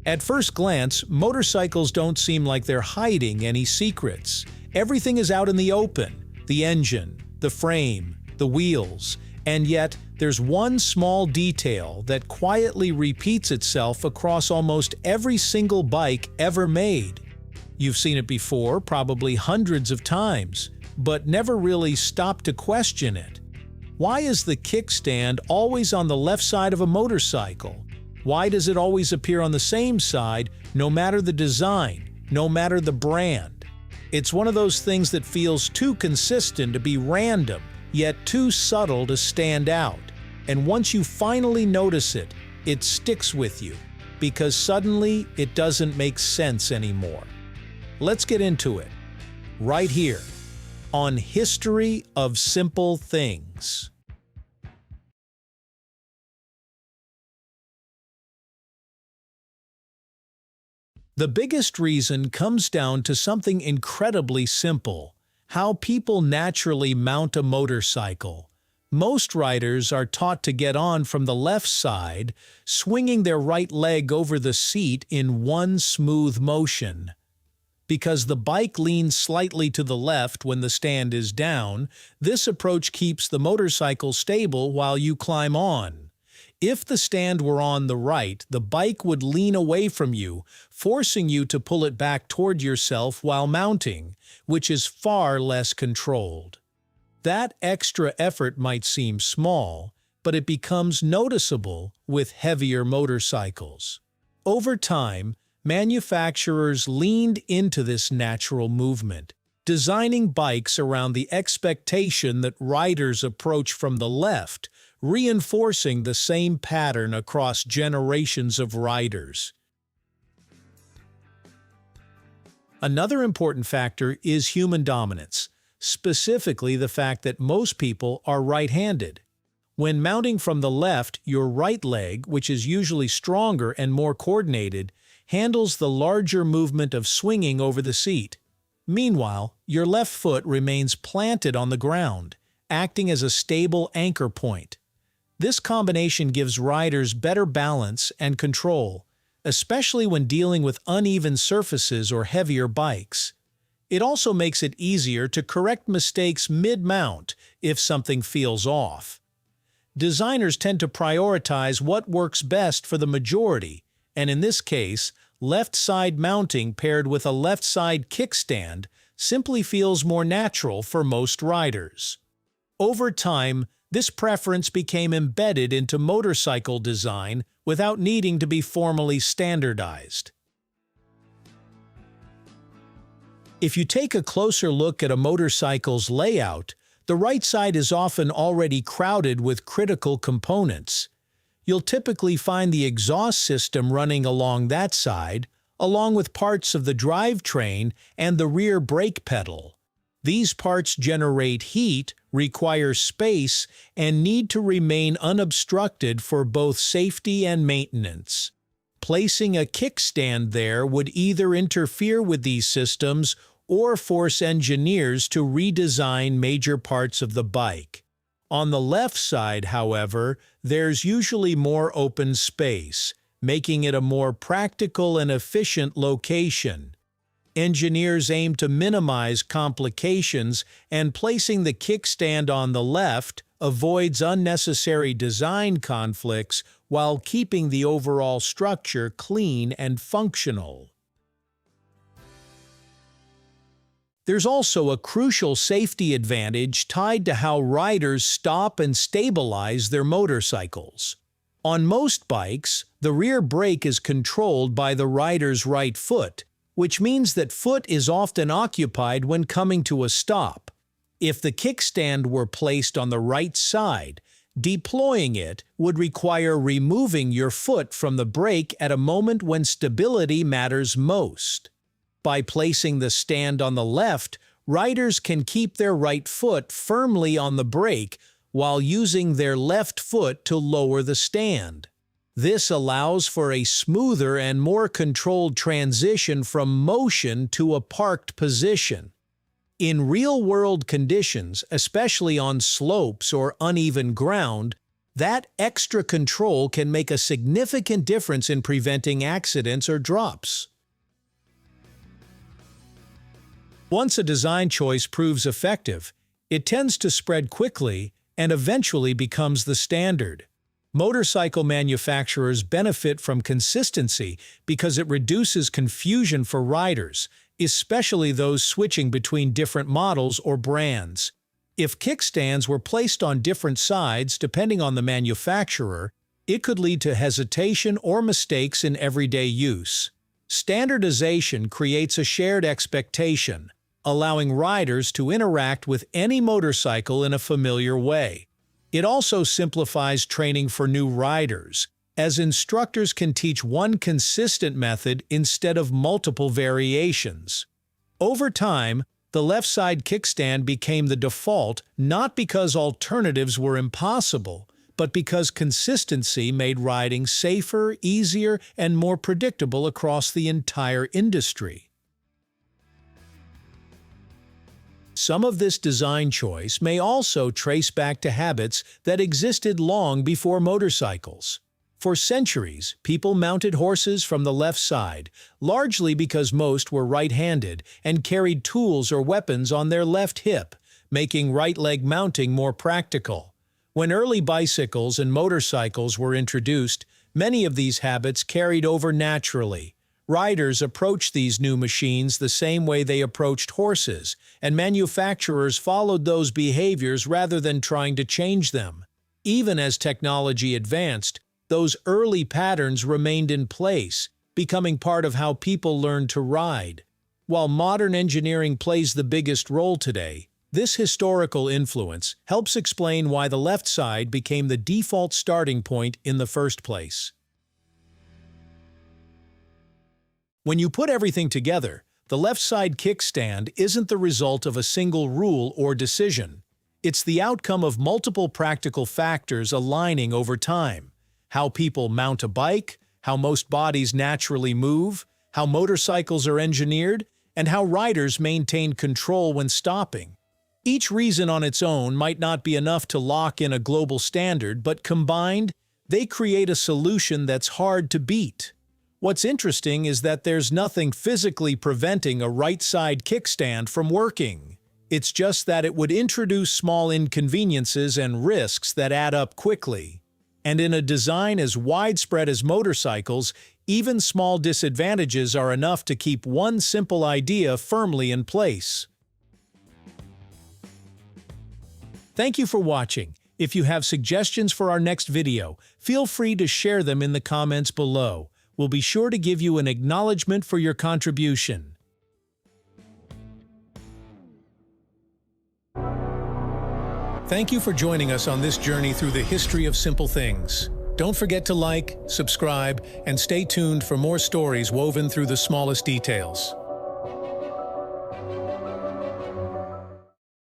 At first glance, motorcycles don't seem like they're hiding any secrets. Everything is out in the open: the engine, the frame, the wheels, and yet there's one small detail that quietly repeats itself across almost every single bike ever made. You've seen it before, probably hundreds of times, but never really stopped to question it. Why is the kickstand always on the left side of a motorcycle? Why does it always appear on the same side, no matter the design, no matter the brand? It's one of those things that feels too consistent to be random, yet too subtle to stand out. And once you finally notice it, it sticks with you, because suddenly it doesn't make sense anymore. Let's get into it, right here, on History of Simple Things. The biggest reason comes down to something incredibly simple: how people naturally mount a motorcycle. Most riders are taught to get on from the left side, swinging their right leg over the seat in one smooth motion. Because the bike leans slightly to the left when the stand is down, this approach keeps the motorcycle stable while you climb on. If the stand were on the right, the bike would lean away from you, forcing you to pull it back toward yourself while mounting, which is far less controlled. That extra effort might seem small, but it becomes noticeable with heavier motorcycles. Over time, manufacturers leaned into this natural movement, designing bikes around the expectation that riders approach from the left, reinforcing the same pattern across generations of riders. Another important factor is human dominance, specifically the fact that most people are right-handed. When mounting from the left, your right leg, which is usually stronger and more coordinated, handles the larger movement of swinging over the seat. Meanwhile, your left foot remains planted on the ground, acting as a stable anchor point. This combination gives riders better balance and control, especially when dealing with uneven surfaces or heavier bikes. It also makes it easier to correct mistakes mid-mount if something feels off. Designers tend to prioritize what works best for the majority, and in this case, left-side mounting paired with a left-side kickstand simply feels more natural for most riders. Over time, this preference became embedded into motorcycle design without needing to be formally standardized. If you take a closer look at a motorcycle's layout, the right side is often already crowded with critical components. You'll typically find the exhaust system running along that side, along with parts of the drivetrain and the rear brake pedal. These parts generate heat, require space, and need to remain unobstructed for both safety and maintenance. Placing a kickstand there would either interfere with these systems or force engineers to redesign major parts of the bike. On the left side, however, there's usually more open space, making it a more practical and efficient location. Engineers aim to minimize complications, and placing the kickstand on the left avoids unnecessary design conflicts while keeping the overall structure clean and functional. There's also a crucial safety advantage tied to how riders stop and stabilize their motorcycles. On most bikes, the rear brake is controlled by the rider's right foot, which means that foot is often occupied when coming to a stop. If the kickstand were placed on the right side, deploying it would require removing your foot from the brake at a moment when stability matters most. By placing the stand on the left, riders can keep their right foot firmly on the brake while using their left foot to lower the stand. This allows for a smoother and more controlled transition from motion to a parked position. In real-world conditions, especially on slopes or uneven ground, That extra control can make a significant difference in preventing accidents or drops. Once a design choice proves effective, it tends to spread quickly and eventually becomes the standard. Motorcycle manufacturers benefit from consistency because it reduces confusion for riders, especially those switching between different models or brands. If kickstands were placed on different sides depending on the manufacturer, it could lead to hesitation or mistakes in everyday use. Standardization creates a shared expectation, allowing riders to interact with any motorcycle in a familiar way. It also simplifies training for new riders, as instructors can teach one consistent method instead of multiple variations. Over time, the left-side kickstand became the default not because alternatives were impossible, but because consistency made riding safer, easier, and more predictable across the entire industry. Some of this design choice may also trace back to habits that existed long before motorcycles. For centuries, people mounted horses from the left side, largely because most were right-handed and carried tools or weapons on their left hip, making right leg mounting more practical. When early bicycles and motorcycles were introduced, many of these habits carried over naturally. Riders approached these new machines the same way they approached horses, and manufacturers followed those behaviors rather than trying to change them. Even as technology advanced, those early patterns remained in place, becoming part of how people learned to ride. While modern engineering plays the biggest role today, this historical influence helps explain why the left side became the default starting point in the first place. When you put everything together, the left side kickstand isn't the result of a single rule or decision. It's the outcome of multiple practical factors aligning over time. How people mount a bike, how most bodies naturally move, how motorcycles are engineered, and how riders maintain control when stopping. Each reason on its own might not be enough to lock in a global standard, but combined, they create a solution that's hard to beat. What's interesting is that there's nothing physically preventing a right-side kickstand from working. It's just that it would introduce small inconveniences and risks that add up quickly. And in a design as widespread as motorcycles, even small disadvantages are enough to keep one simple idea firmly in place. Thank you for watching. If you have suggestions for our next video, feel free to share them in the comments below. We'll be sure to give you an acknowledgement for your contribution. Thank you for joining us on this journey through the history of simple things. Don't forget to like, subscribe, and stay tuned for more stories woven through the smallest details.